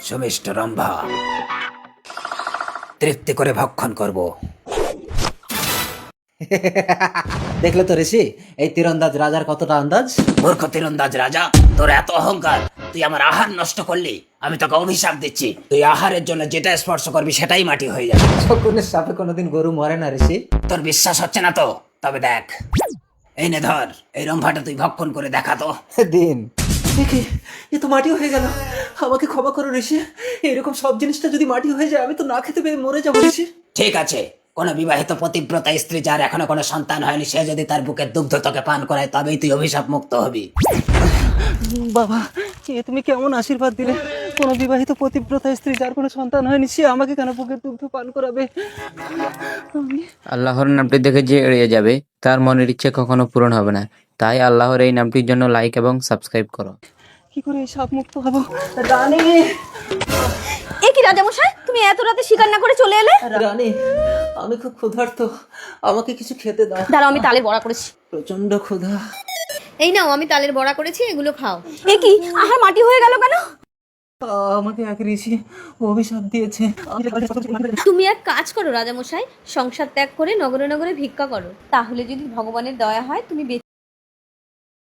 সুমিষ্ট রম্ভা তৃপ্তি করে ভক্ষণ করব। দেখলে তো ঋষি, এই তীরন্দাজ রাজার কতটা আন্দাজ। মূর্খ তীরন্দাজ রাজা, তোর এত অহংকার! তুই আমার আহার নষ্ট করলি। আমি তোকে অভিশাপ দিচ্ছি, তুই আহারের জন্য যেটা স্পর্শ করবি সেটাই মাটি হয়ে যাবে। শকুনের সাপে কোনোদিন গরু মরে না ঋষি। তোর বিশ্বাস হচ্ছে না তো? তবে দেখ, এই নে ধর, এই রম্ভাটা তুই ভক্ষণ করে দেখা তো। দিন দেখি, এ তো মাটি হয়ে গেল। আমাকে ক্ষমা করো ঋষি, এরকম সব জিনিসটা যদি মাটি হয়ে যায় আমি তো না খেতে পেয়ে মরে যাবো ঋষি। ঠিক আছে, কোন বিবাহিত পতিব্রতা স্ত্রী যার এখনো কোনো সন্তান হয়নি, সে যদি তার বুকের দুগ্ধ তোকে পান করায় তবেই তুই অভিশাপ মুক্ত হবি। বাবা, এ তুমি কেমন আশীর্বাদ দিলে? কোনো বিবাহিত পতিব্রতা স্ত্রী যার কোনো সন্তান হয়নি, সে আমাকে কেন বুকের দুগ্ধ পান করাবে? আল্লাহর নামটি দেখে যে এড়িয়ে যাবে তার মনের ইচ্ছে কখনো পূরণ হবে না। তাই আল্লাহর এই নামটির জন্য লাইক এবং সাবস্ক্রাইব করো। কি করে এই সাপ মুক্ত হবো? রানী, এ কি রাজামশাই, তুমি এত রাতে শিকার না করে চলে এলে? রানী, আমি খুব ক্ষুধার্ত, আমাকে কিছু খেতে দাও। দাঁড়াও, আমি তালের বড়া করেছি। প্রচন্ড ক্ষুধা। এই নাও, আমি তালের বড়া করেছি, এগুলো খাও। এ কি, আহার মাটি হয়ে গেল কেন? আমাকে এক ঋষি অভিশাপ দিয়েছে। তুমি এক কাজ করো রাজামশাই, সংসার ত্যাগ করে নগরে নগরে ভিক্ষা করো, তাহলে যদি ভগবানের দয়া হয় তুমি